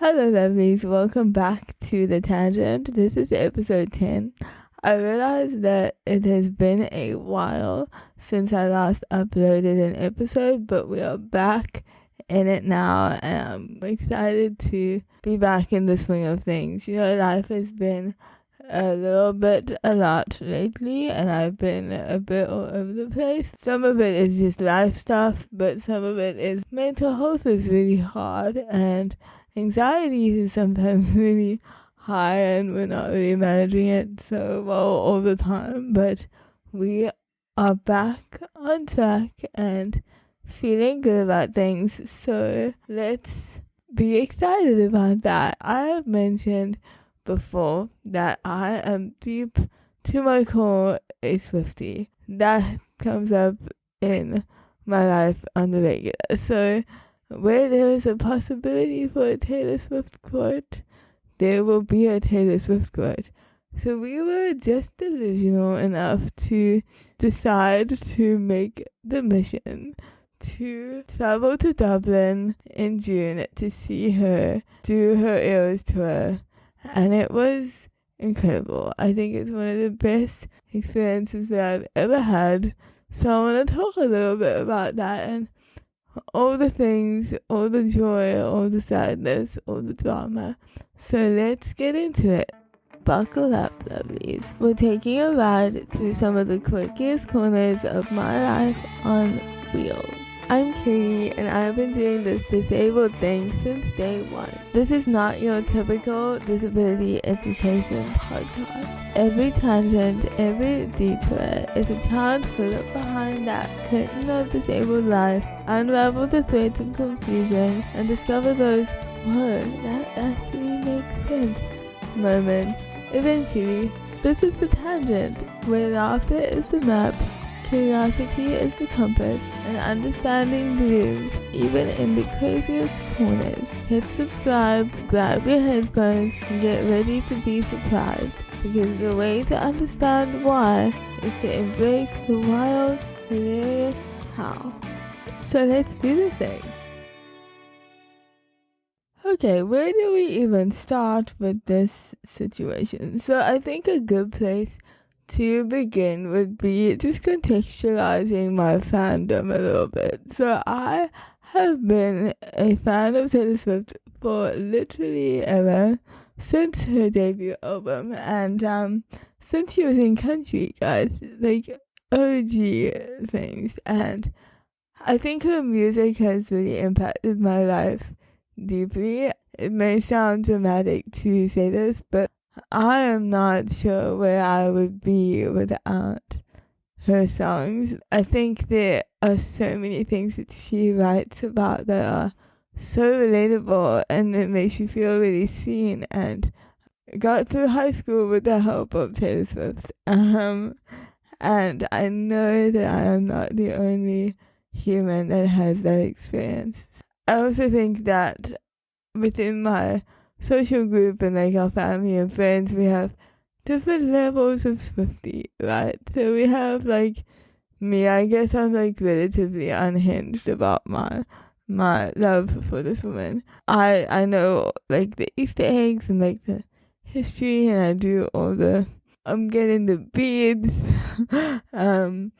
Hello lovelies, welcome back to The Tangent. This is episode 10. I realized that it has been a while since I last uploaded an episode, but we are back in it now and I'm excited to be back in the swing of things. You know, life has been a lot lately and I've been a bit all over the place. Some of it is just life stuff, but some of it is mental health is really hard and anxiety is sometimes really high and we're not really managing it so well all the time, but we are back on track and feeling good about things, so let's be excited about that. I have mentioned before that I am deep to my core a Swiftie. That comes up in my life on the regular, so where there is a possibility for a Taylor Swift quote, there will be a Taylor Swift quote. So we were just delusional enough to decide to make the mission to travel to Dublin in June to see her do her Eras tour. And it was incredible. I think it's one of the best experiences that I've ever had. So I want to talk a little bit about that and all the things, all the joy, all the sadness, all the drama. So let's get into it. Buckle up, lovelies. We're taking a ride through some of the quirkiest corners of my life on wheels. I'm Katie and I've been doing this disabled thing since day one. This is not your typical disability education podcast. Every tangent, every detour is a chance to look behind that curtain of disabled life, unravel the threads of confusion, and discover those, whoa, that actually makes sense moments. Eventually, this is The Tangent, where laughter is the map, curiosity is the compass, and understanding blooms even in the craziest corners. Hit subscribe, grab your headphones, and get ready to be surprised, because the way to understand why is to embrace the wild, hilarious how. So let's do the thing. Okay, where do we even start with this situation? So I think a good place to begin would be just contextualizing my fandom a little bit. So I have been a fan of Taylor Swift for literally ever since her debut album, and since she was in country, guys, like OG things. And I think her music has really impacted my life deeply. It may sound dramatic to say this, but I am not sure where I would be without her songs. I think there are so many things that she writes about that are so relatable and it makes you feel really seen, and got through high school with the help of Taylor Swift. And I know that I am not the only human that has that experience. I also think that within my social group and like our family and friends, we have different levels of Swiftie, right? So we have like me, I guess I'm like relatively unhinged about my love for this woman. I know like the Easter eggs and like the history, and I do all I'm getting the beads and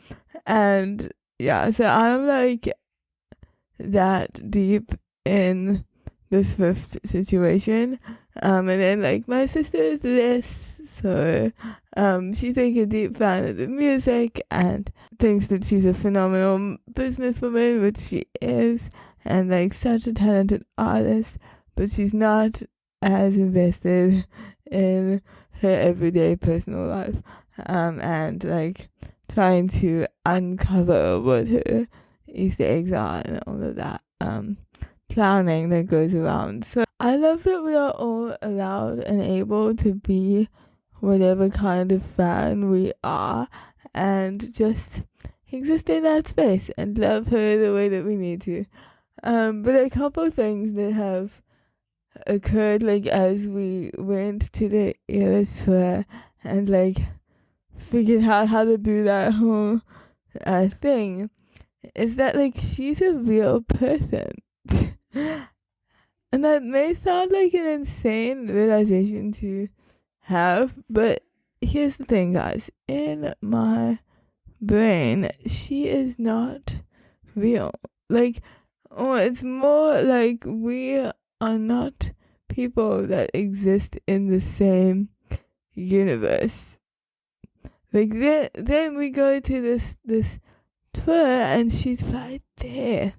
yeah, so I'm like that deep in the Swift situation, and then like my sister is less, so she's like a deep fan of the music and thinks that she's a phenomenal businesswoman, which she is, and like such a talented artist, but she's not as invested in her everyday personal life, and like trying to uncover what her Easter eggs are and all of that planning that goes around. So I love that we are all allowed and able to be whatever kind of fan we are and just exist in that space and love her the way that we need to. But a couple things that have occurred like as we went to the Eras tour and like figured out how to do that whole thing is that like she's a real person. And that may sound like an insane realization to have, but here's the thing, guys. In my brain, she is not real. Like, it's more like we are not people that exist in the same universe. Like, then we go to this tour and she's right there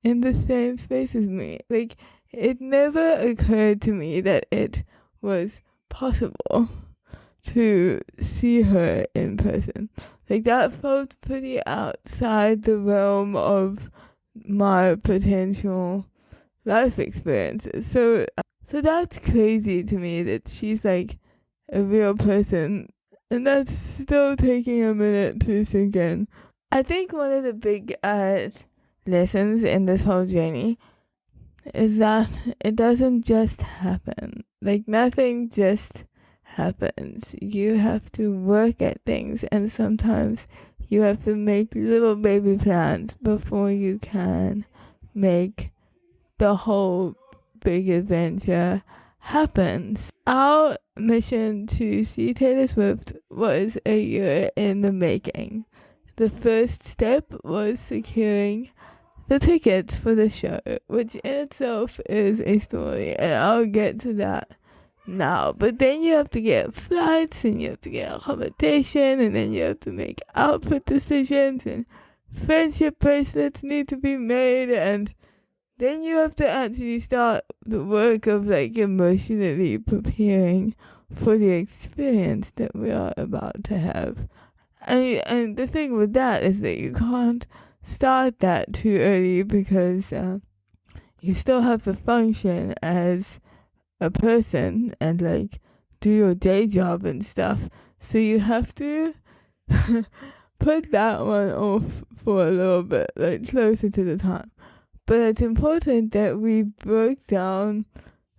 in the same space as me. Like, it never occurred to me that it was possible to see her in person. Like, that felt pretty outside the realm of my potential life experiences. So that's crazy to me that she's like a real person, and that's still taking a minute to sink in. I think one of the big lessons in this whole journey is that it doesn't just happen. Like, nothing just happens. You have to work at things, and sometimes you have to make little baby plans before you can make the whole big adventure happen. Our mission to see Taylor Swift was a year in the making. The first step was securing the tickets for the show, which in itself is a story, and I'll get to that now. But then you have to get flights, and you have to get accommodation, and then you have to make outfit decisions, and friendship bracelets need to be made, and then you have to actually start the work of like emotionally preparing for the experience that we are about to have. And the thing with that is that you can't start that too early, because you still have to function as a person and like do your day job and stuff. So you have to put that one off for a little bit, like closer to the time. But it's important that we broke down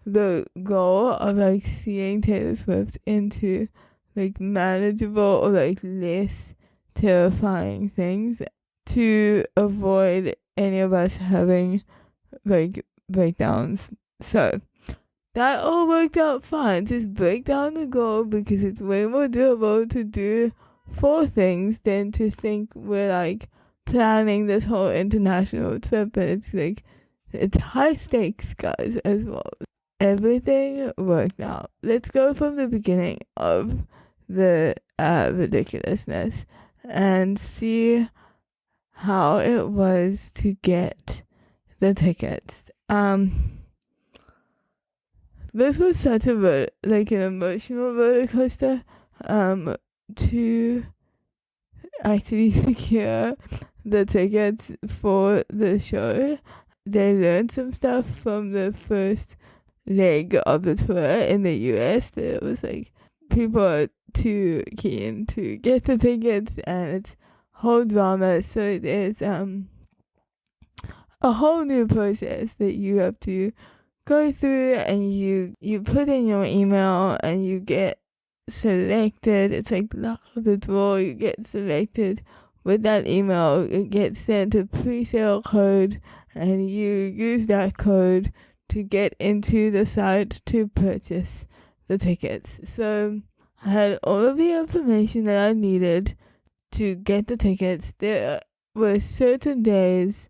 the goal of like seeing Taylor Swift into like manageable or like less terrifying things, to avoid any of us having like breakdowns. So that all worked out fine. Just break down the goal, because it's way more doable to do 4 things than to think we're like planning this whole international trip, and it's like, it's high stakes, guys, as well. Everything worked out. Let's go from the beginning of the ridiculousness and see how it was to get the tickets. This was such an emotional roller coaster to actually secure the tickets for the show. They learned some stuff from the first leg of the tour in the US. It was like people are too keen to get the tickets, and it's whole drama. So there's a whole new process that you have to go through, and you put in your email and you get selected. It's like luck of the draw. You get selected with that email. It gets sent a pre-sale code, and you use that code to get into the site to purchase the tickets. So I had all of the information that I needed to get the tickets. There were certain days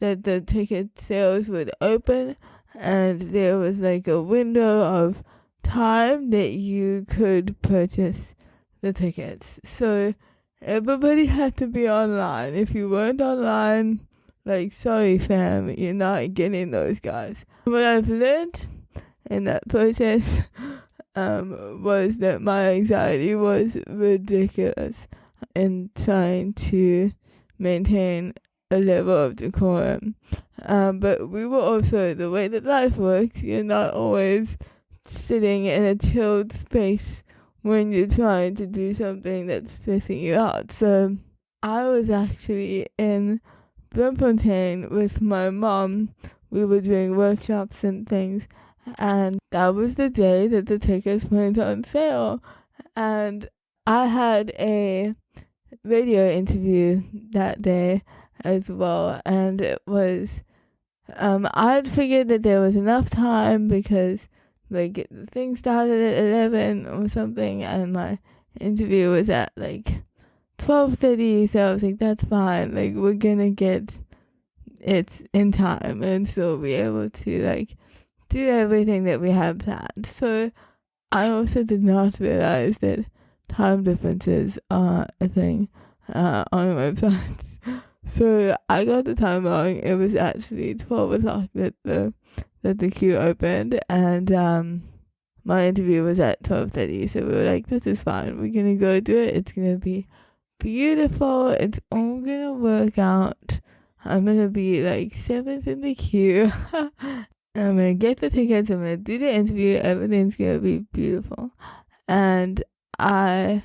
that the ticket sales would open, and there was like a window of time that you could purchase the tickets. So everybody had to be online. If you weren't online, like, sorry fam, you're not getting those, guys. What I've learned in that process was that my anxiety was ridiculous in trying to maintain a level of decorum. But we were also, the way that life works, you're not always sitting in a chilled space when you're trying to do something that's stressing you out. So I was actually in Bloemfontein with my mom. We were doing workshops and things, and that was the day that the tickets went on sale. And I had a radio interview that day as well, and it was I'd figured that there was enough time because like the thing started at 11 or something, and my interview was at like 12:30, so I was like, that's fine, like we're gonna get it in time and still be able to like do everything that we had planned. So I also did not realize that time differences are a thing on websites. So I got the time wrong. It was actually 12 o'clock that the queue opened, and my interview was at 12:30. So we were like, this is fine. We're gonna go do it. It's gonna be beautiful. It's all gonna work out. I'm gonna be like 7th in the queue. I'm gonna get the tickets. I'm gonna do the interview. Everything's gonna be beautiful. And I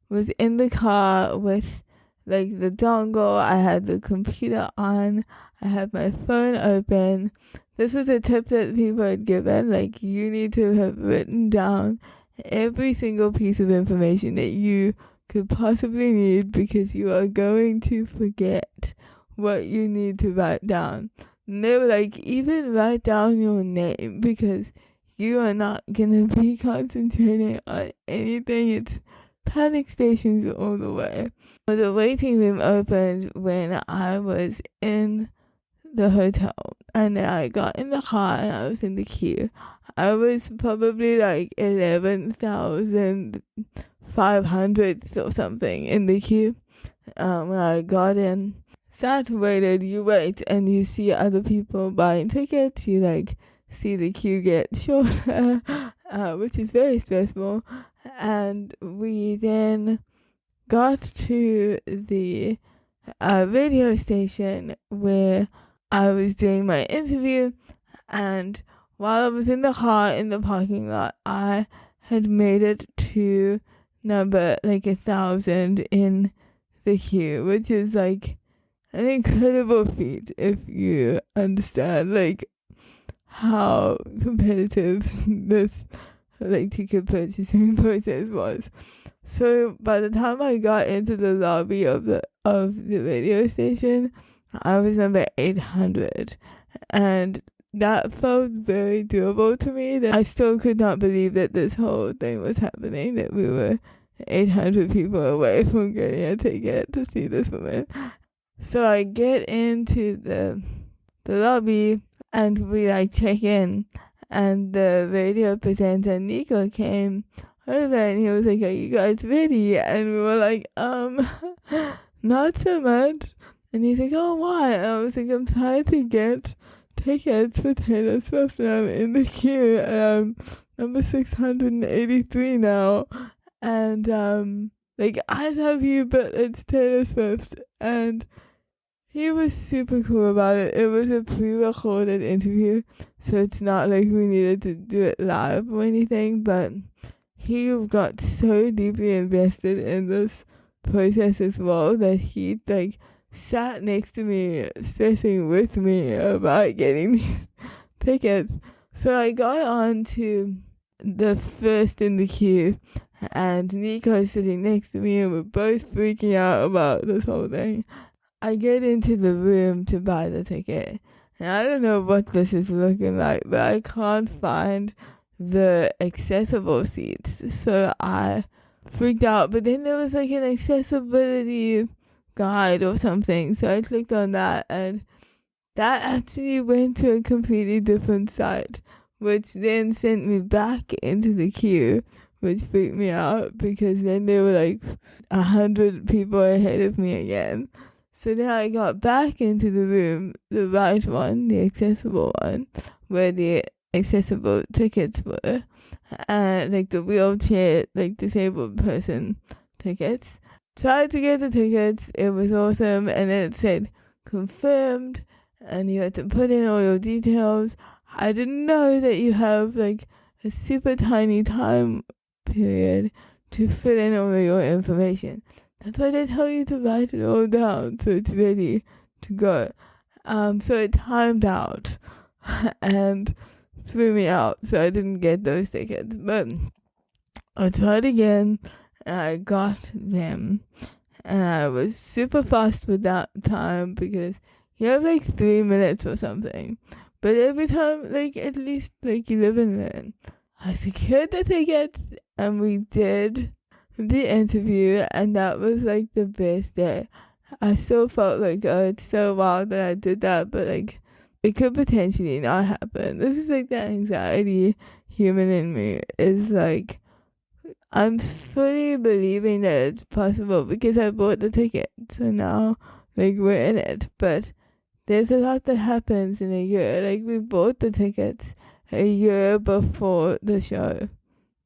was in the car with like the dongle. I had the computer on. I had my phone open. This was a tip that people had given. Like, you need to have written down every single piece of information that you could possibly need, because you are going to forget what you need to write down. And they were like, even write down your name, because you are not gonna be concentrating on anything. It's panic stations all the way. The waiting room opened when I was in the hotel, and then I got in the car and I was in the queue. I was probably like 11,500th or something in the queue. When I got in, sat, waited, you wait, and you see other people buying tickets. You like see the queue get shorter, which is very stressful. And we then got to the radio station where I was doing my interview, and while I was in the car in the parking lot, I had made it to number like 1,000 in the queue, which is like an incredible feat if you understand like how competitive this like ticket purchasing process was. So by the time I got into the lobby of the radio station, I was number 800, and that felt very doable to me. That I still could not believe that this whole thing was happening, that we were 800 people away from getting a ticket to see this woman. So I get into the lobby, and we like check in, and the radio presenter Nico came over, and he was like, are you guys ready? And we were like, not so much. And he's like, oh, why? And I was like, I'm trying to get tickets for Taylor Swift, and I'm in the queue, and I'm number 683 now, and like, I love you, but it's Taylor Swift. And he was super cool about it. It was a pre-recorded interview, so it's not like we needed to do it live or anything, but he got so deeply invested in this process as well that he like sat next to me, stressing with me about getting these tickets. So I got on to the first in the queue, and Nico's sitting next to me, and we're both freaking out about this whole thing. I get into the room to buy the ticket, and I don't know what this is looking like, but I can't find the accessible seats. So I freaked out, but then there was like an accessibility guide or something, so I clicked on that, and that actually went to a completely different site, which then sent me back into the queue, which freaked me out, because then there were like 100 people ahead of me again. So then I got back into the room, the right one, the accessible one, where the accessible tickets were, and like the wheelchair, like disabled person tickets. Tried to get the tickets, it was awesome, and then it said confirmed, and you had to put in all your details. I didn't know that you have like a super tiny time period to fill in all of your information. That's why they tell you to write it all down so it's ready to go. So it timed out and threw me out, so I didn't get those tickets. But I tried again, and I got them, and I was super fast with that time, because you have like 3 minutes or something. But every time, like, at least, like, you live and learn. I secured the tickets and we did the interview, and that was like the best day. I still felt like, oh, it's so wild that I did that, but like, it could potentially not happen. This is like the anxiety human in me is like, I'm fully believing that it's possible because I bought the ticket. So now, like, we're in it. But there's a lot that happens in a year. Like, we bought the tickets a year before the show.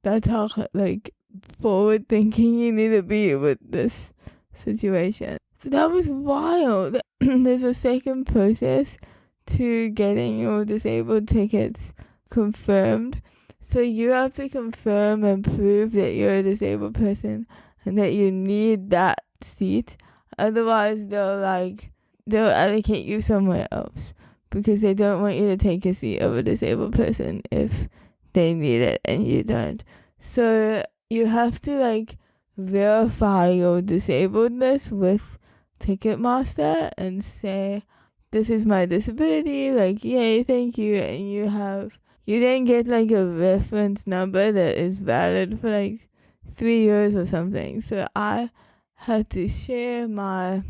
That's how, like, forward thinking you need to be with this situation. So that was wild. There's a second process to getting your disabled tickets confirmed. So you have to confirm and prove that you're a disabled person and that you need that seat. Otherwise, they'll allocate you somewhere else because they don't want you to take a seat of a disabled person if they need it and you don't. So you have to like verify your disabledness with Ticketmaster and say, this is my disability, like, yay, thank you. And you then get like a reference number that is valid for like 3 years or something. So I had to share my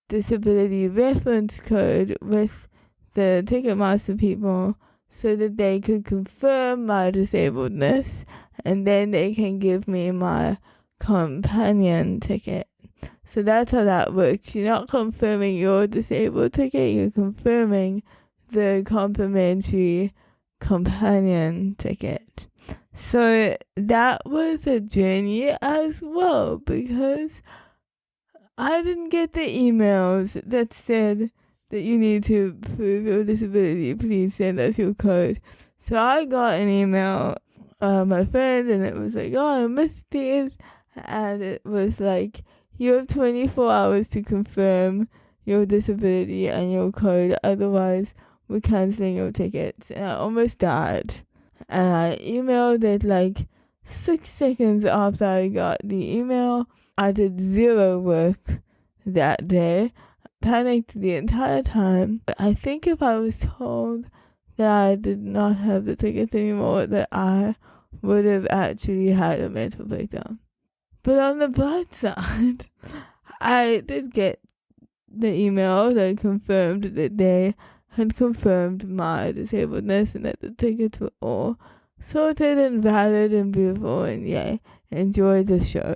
disability reference code with the Ticketmaster people so that they could confirm my disabledness, and then they can give me my companion ticket. So that's how that works. You're not confirming your disabled ticket, you're confirming the complimentary companion ticket. So that was a journey as well, because I didn't get the emails that said that you need to prove your disability, please send us your code. So I got an email, my friend, and it was like, oh, I missed these, and it was like, you have 24 hours to confirm your disability and your code, otherwise we're cancelling your tickets. And I almost died. And I emailed it like 6 seconds after I got the email. I did zero work that day. Panicked the entire time. I think if I was told that I did not have the tickets anymore, that I would have actually had a mental breakdown. But on the bright side, I did get the email that confirmed that they had confirmed my disabledness and that the tickets were all sorted and valid and beautiful, and yay, enjoy the show.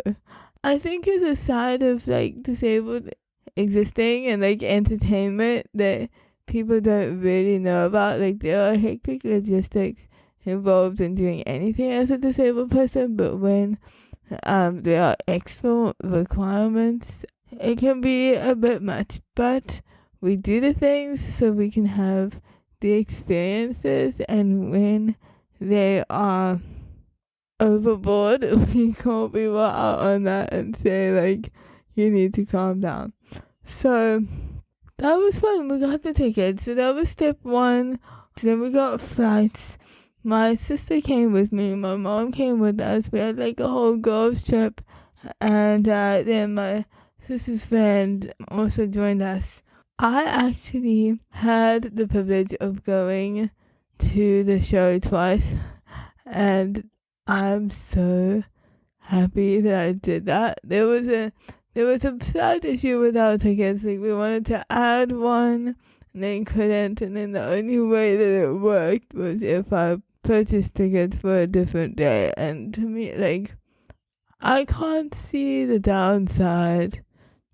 I think it's a side of like disabled existing and like entertainment that people don't really know about. Like, there are hectic logistics involved in doing anything as a disabled person, but when there are extra requirements, it can be a bit much, but we do the things so we can have the experiences, and when they are overboard, we call people out on that and say like, you need to calm down. So that was fun. We got the tickets. So that was step one. So then we got flights. My sister came with me. My mom came with us. We had like a whole girls trip. And then my sister's friend also joined us. I actually had the privilege of going to the show twice. And I'm so happy that I did that. There was a slight issue with our tickets. Like, we wanted to add one and then couldn't, and then the only way that it worked was if I purchased tickets for a different day. And to me, like, I can't see the downside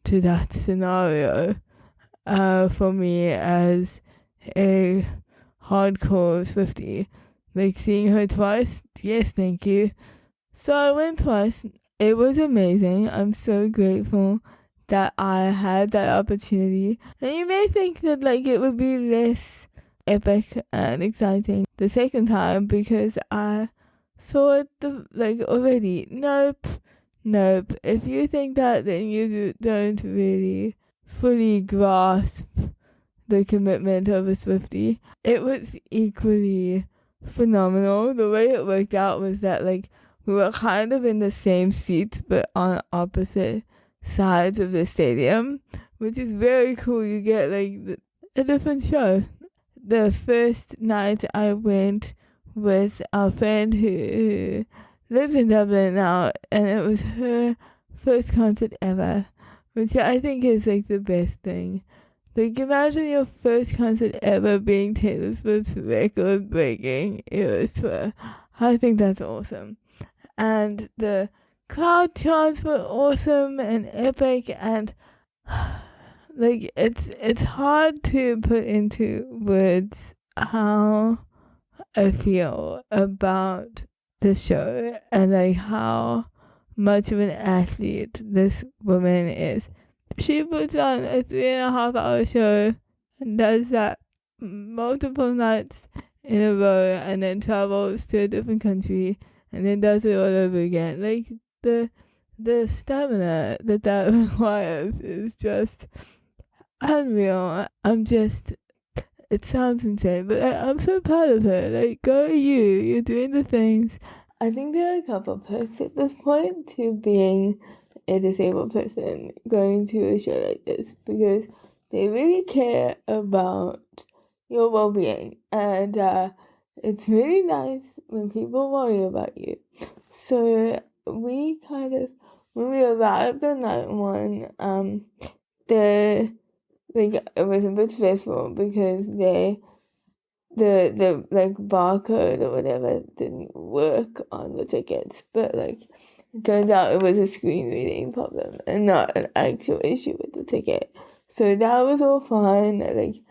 to that scenario for me as a hardcore Swiftie. Like, seeing her twice, yes, thank you. So I went twice. It was amazing. I'm so grateful that I had that opportunity. And you may think that like it would be less epic and exciting the second time because I saw it already. Nope. If you think that, then you don't really fully grasp the commitment of a Swiftie. It was equally phenomenal. The way it worked out was that like we were kind of in the same seats but on opposite sides of the stadium, which is very cool. You get like a different show. The first night I went with our friend who lives in Dublin now, and it was her first concert ever, which I think is like the best thing. Like, imagine your first concert ever being Taylor Swift's record-breaking US tour. I think that's awesome. And the crowd chants were awesome and epic, and like it's hard to put into words how I feel about the show and like how much of an athlete this woman is. She puts on a 3.5 hour show and does that multiple nights in a row, and then travels to a different country and then does it all over again. Like, the stamina that requires is just unreal. It sounds insane, but I'm so proud of her. Like, go you, you're doing the things. I think there are a couple perks at this point to being a disabled person going to a show like this, because they really care about your well-being, and it's really nice when people worry about you. So we when we arrived on night one, it was a bit stressful because the like barcode or whatever didn't work on the tickets, but like it turns out it was a screen reading problem and not an actual issue with the ticket. So that was all fine. Like,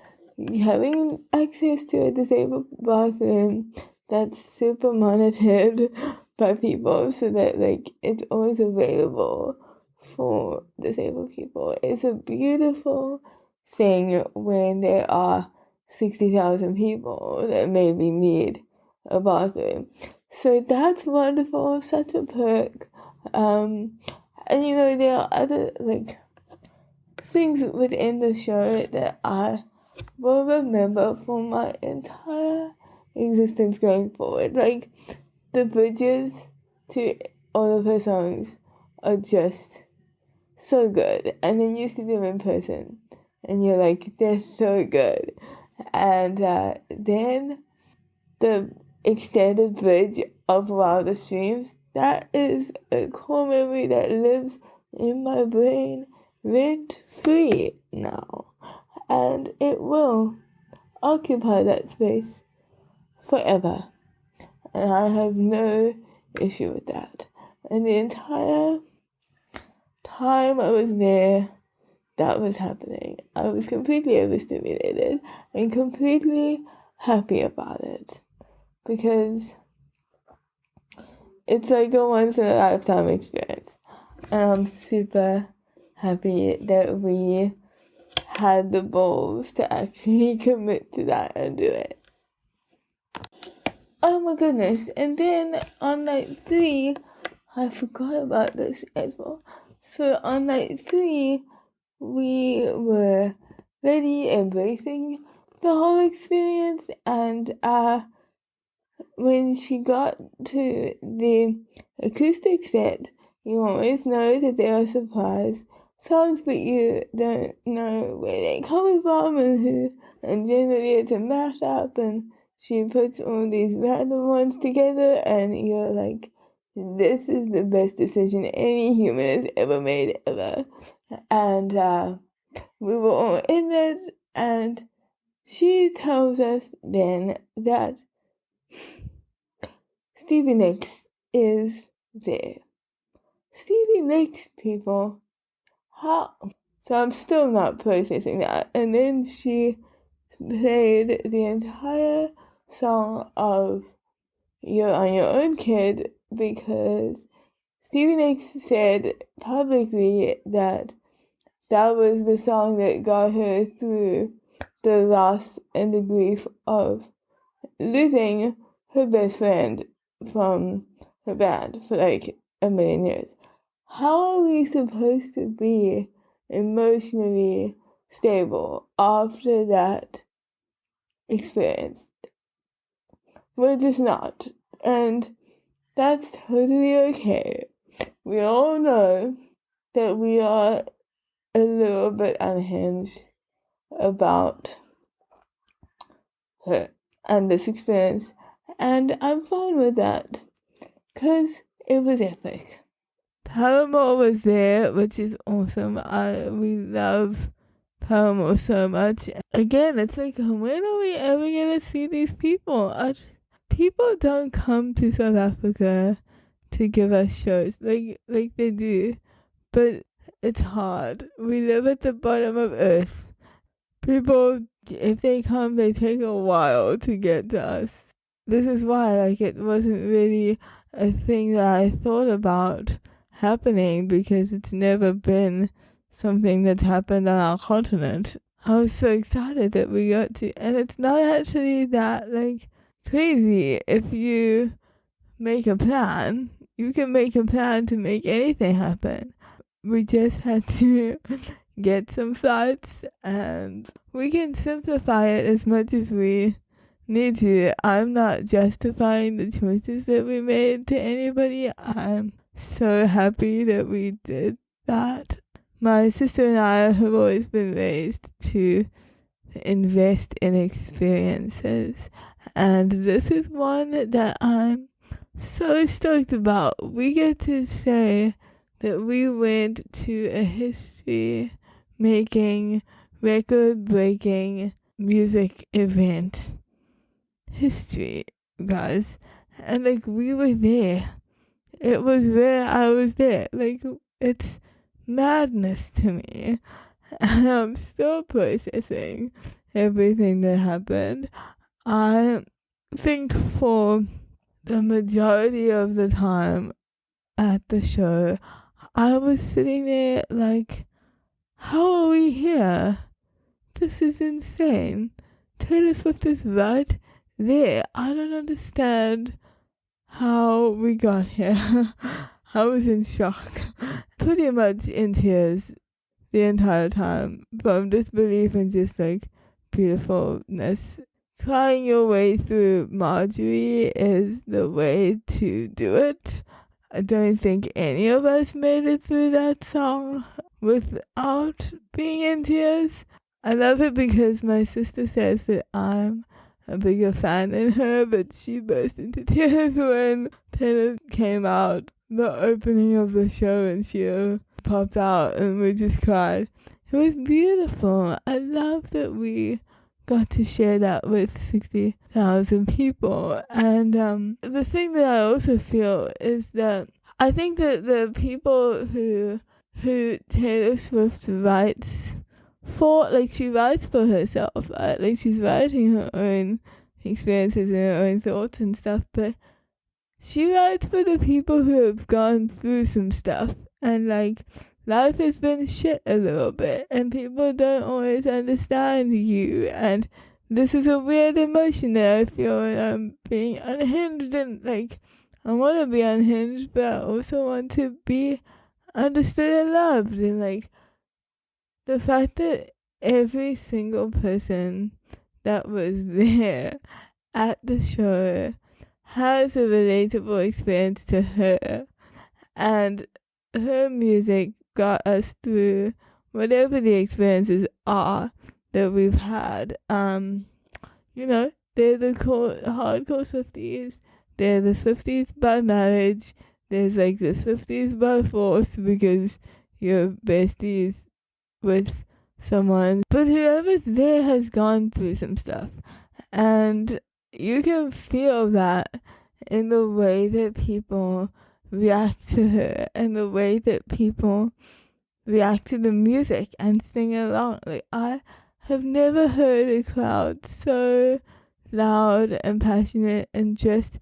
having access to a disabled bathroom that's super monitored by people so that like it's always available for disabled people. It's a beautiful thing when there are 60,000 people that maybe need a bathroom. So that's wonderful, such a perk. And there are other like things within the show that I will remember for my entire existence going forward. Like, the bridges to all of her songs are just so good, and then you see them in person and you're like, they're so good. And then the extended bridge of Wildest Dreams, that is a core memory that lives in my brain rent-free now, and it will occupy that space forever, and I have no issue with that. And the entire time I was there, that was happening. I was completely overstimulated and completely happy about it, because it's like a once in a lifetime experience, and I'm super happy that we had the balls to actually commit to that and do it. Oh my goodness. And then on night 3, I forgot about this as well. So on night 3, we were really embracing the whole experience, and when she got to the acoustic set, you always know that there are surprise songs, but you don't know where they're coming from and who, and generally it's a mashup, and she puts all these random ones together, and you're like, this is the best decision any human has ever made, ever. And we were all in it, and she tells us then that Stevie Nicks is there. Stevie Nicks, people. How? So I'm still not processing that. And then she played the entire song of You're on Your Own, Kid, because Stevie Nicks said publicly that was the song that got her through the loss and the grief of losing her best friend from her band for like a million years. How are we supposed to be emotionally stable after that experience? We're just not. And that's totally okay. We all know that we are a little bit unhinged about her and this experience, and I'm fine with that because it was epic. Paramore was there, which is awesome. We love Paramore so much. Again, it's like, when are we ever gonna see these people? People don't come to South Africa to give us shows like they do, but it's hard. We live at the bottom of earth. People, if they come, they take a while to get to us. This is why, it wasn't really a thing that I thought about happening, because it's never been something that's happened on our continent. I was so excited that we got to, and it's not actually that crazy. If you make a plan, you can make a plan to make anything happen. We just had to get some flights, and we can simplify it as much as we need to. I'm not justifying the choices that we made to anybody. I'm so happy that we did that. My sister and I have always been raised to invest in experiences, and this is one that I'm so stoked about. We get to say that we went to a history-making, record-breaking music event. History, guys. And we were there. It was where I was there. It's madness to me. And I'm still processing everything that happened. I think for the majority of the time at the show, I was sitting there how are we here? This is insane. Taylor Swift is right there. I don't understand how we got here. I was in shock. Pretty much in tears the entire time from disbelief and just beautifulness. Crying your way through Marjorie is the way to do it. I don't think any of us made it through that song without being in tears. I love it because my sister says that I'm a bigger fan than her, but she burst into tears when Taylor came out, the opening of the show, and she popped out and we just cried. It was beautiful. I love that we got to share that with 60,000 people. And the thing that I also feel is that I think that the people who Taylor Swift writes for, she writes for herself, right? She's writing her own experiences and her own thoughts and stuff, but she writes for the people who have gone through some stuff, and life has been shit a little bit, and people don't always understand you, and this is a weird emotion that I feel when I'm being unhinged, and I want to be unhinged, but I also want to be understood and loved, and the fact that every single person that was there at the show has a relatable experience to her, and her music got us through whatever the experiences are that we've had. They're the hardcore Swifties, they're the Swifties by marriage, there's the Swifties by force because you're besties with someone, but whoever's there has gone through some stuff, and you can feel that in the way that people react to her and the way that people react to the music and sing along. I have never heard a crowd so loud and passionate and just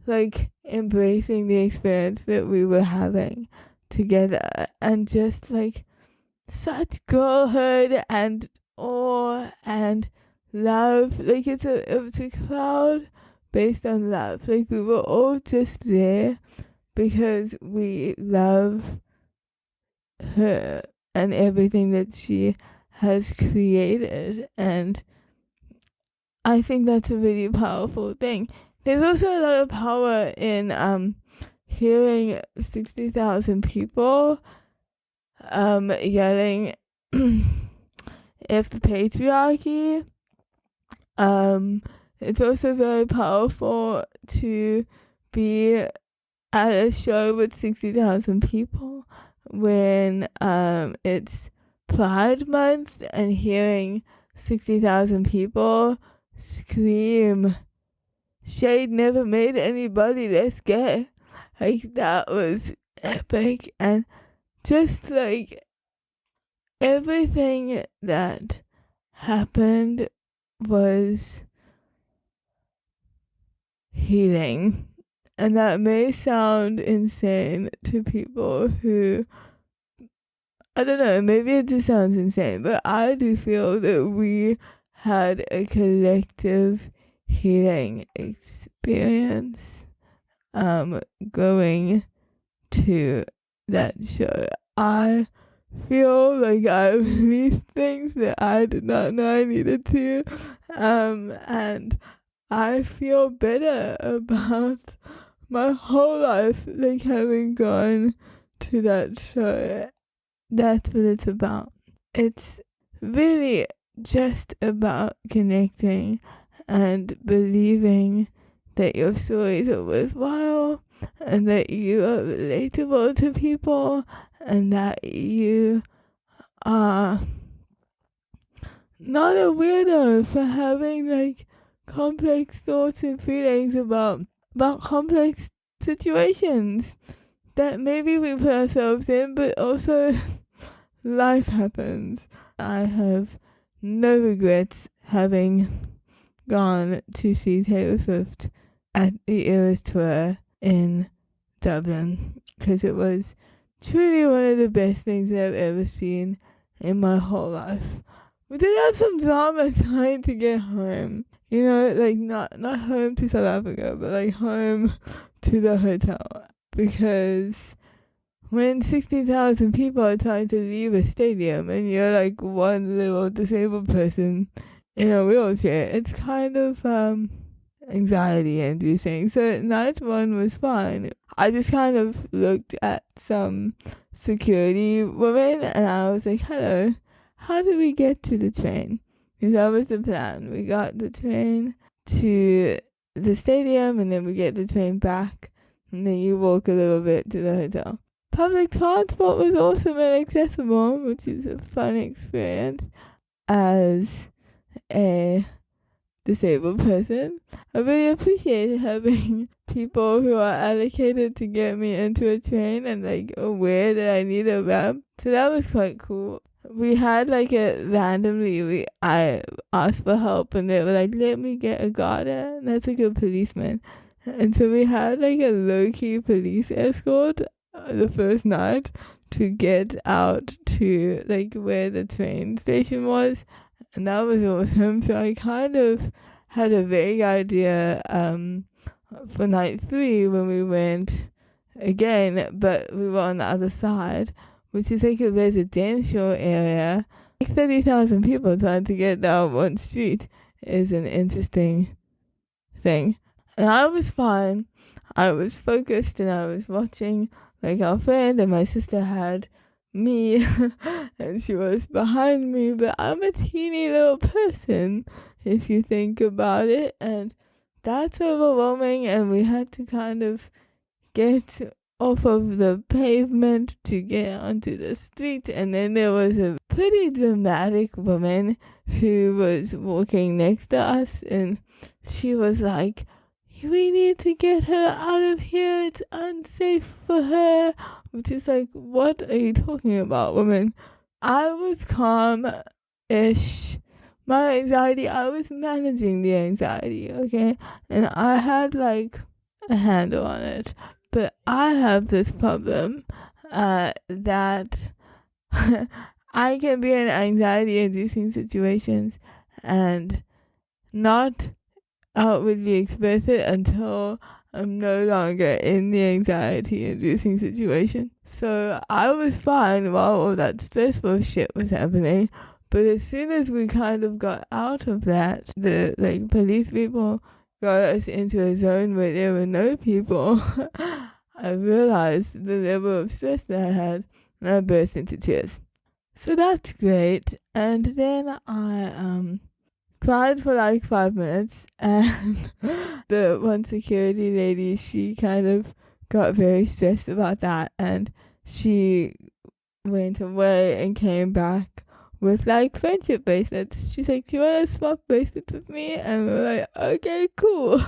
embracing the experience that we were having together, and just such girlhood and awe and love. It's a crowd based on love. We were all just there because we love her and everything that she has created, and I think that's a really powerful thing. There's also a lot of power in hearing 60,000 people yelling if the patriarchy, It's also very powerful to be at a show with 60,000 people when it's Pride Month, and hearing 60,000 people scream, "Shade never made anybody less gay." Like, that was epic. And just like everything that happened was healing. And that may sound insane to people who, I don't know, maybe it just sounds insane, but I do feel that we had a collective healing experience going to that show. I feel like I released things that I did not know I needed to, and I feel better about my whole life, like, having gone to that show. That's what it's about. It's really just about connecting and believing that your stories are worthwhile, and that you are relatable to people, and that you are not a weirdo for having like complex thoughts and feelings about complex situations that maybe we put ourselves in, but also life happens. I have no regrets having gone to see Taylor Swift at the Eras Tour in Dublin, because it was truly one of the best things I've ever seen in my whole life. We did have some drama trying to get home, you know, like not home to South Africa, but like home to the hotel, because when 60,000 people are trying to leave a stadium and you're like one little disabled person in a wheelchair, it's kind of anxiety inducing. So night one was fine. I just kind of looked at some security women and I was like, "Hello, how do we get to the train?" Because that was the plan. We got the train to the stadium, and then we get the train back, and then you walk a little bit to the hotel. Public transport was awesome and accessible, which is a fun experience as a disabled person. I really appreciate having people who are allocated to get me into a train and like aware that I need a ramp. So that was quite cool. We had like I asked for help and they were like, "Let me get a garter," and that's like a policeman. And so we had like a low-key police escort the first night to get out to like where the train station was, and that was awesome. So I kind of had a vague idea for night 3 when we went again, but we were on the other side, which is like a residential area. Like 30,000 people trying to get down one street is an interesting thing. And I was fine. I was focused and I was watching like our friend, and my sister had me and she was behind me, but I'm a teeny little person if you think about it, and that's overwhelming. And we had to kind of get off of the pavement to get onto the street, and then there was a pretty dramatic woman who was walking next to us, and she was like, "We need to get her out of here, it's unsafe for her," which is like, what are you talking about, woman? I was calm-ish. My anxiety, I was managing the anxiety, okay? And I had like a handle on it. But I have this problem that I can be in anxiety-inducing situations and not outwardly express it until I'm no longer in the anxiety-inducing situation. So I was fine while all that stressful shit was happening. But as soon as we kind of got out of that, the like police people got us into a zone where there were no people. I realized the level of stress that I had, and I burst into tears. So that's great. And then I cried for like 5 minutes, and the one security lady, she kind of got very stressed about that, and she went away and came back with like friendship bracelets. She's like, "Do you want to swap bracelets with me?" And we're like, "Okay, cool."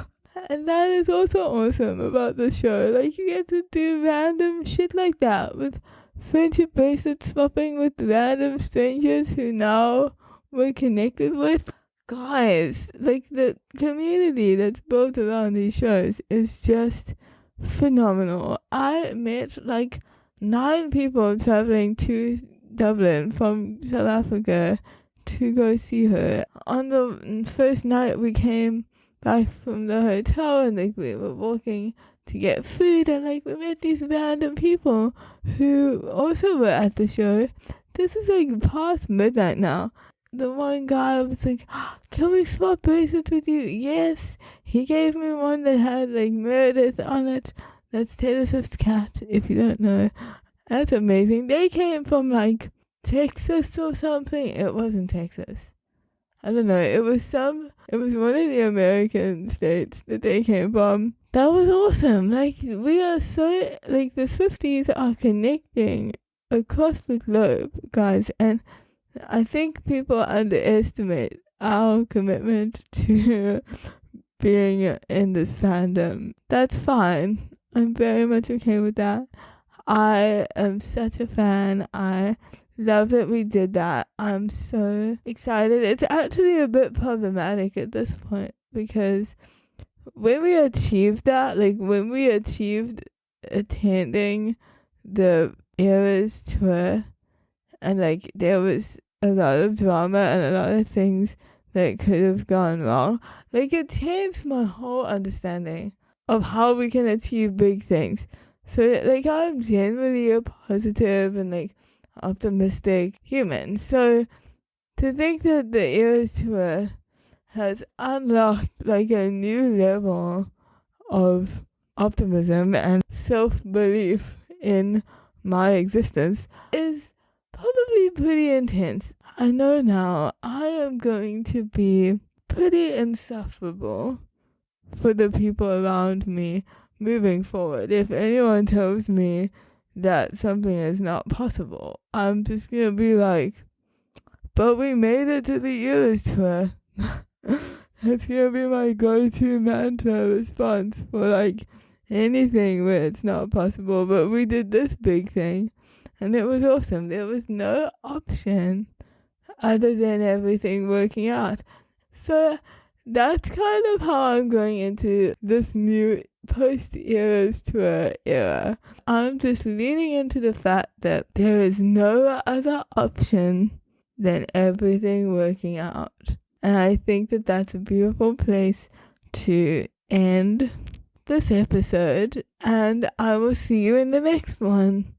And that is also awesome about the show. Like, you get to do random shit like that with friendship bracelet swapping with random strangers who now we're connected with. Guys, like, the community that's built around these shows is just phenomenal. I met like 9 people traveling to Dublin from South Africa to go see her. On the first night we came back from the hotel, and like we were walking to get food, and like we met these random people who also were at the show. This is like past midnight now. The one guy was like, "Can we swap bracelets with you?" Yes. He gave me one that had like Meredith on it. That's Taylor Swift's cat, if you don't know. That's amazing. They came from like Texas or something. It wasn't Texas. I don't know. It was one of the American states that they came from. That was awesome. Like, we are so, like, the Swifties are connecting across the globe, guys. And I think people underestimate our commitment to being in this fandom. That's fine. I'm very much okay with that. I am such a fan. I love that we did that. I'm so excited. It's actually a bit problematic at this point, because when we achieved that, like when we achieved attending the Eras tour, and like there was a lot of drama and a lot of things that could have gone wrong, like it changed my whole understanding of how we can achieve big things. So like I'm genuinely a positive and like optimistic human. So to think that the Eras tour has unlocked like a new level of optimism and self-belief in my existence is probably pretty intense. I know now I am going to be pretty insufferable for the people around me moving forward. If anyone tells me that something is not possible, I'm just gonna be like, "But we made it to the Eras tour." That's gonna be my go-to mantra response for like anything where it's not possible. But we did this big thing, and it was awesome. There was no option other than everything working out. So that's kind of how I'm going into this new post-Eras tour era. I'm just leaning into the fact that there is no other option than everything working out. And I think that that's a beautiful place to end this episode. And I will see you in the next one.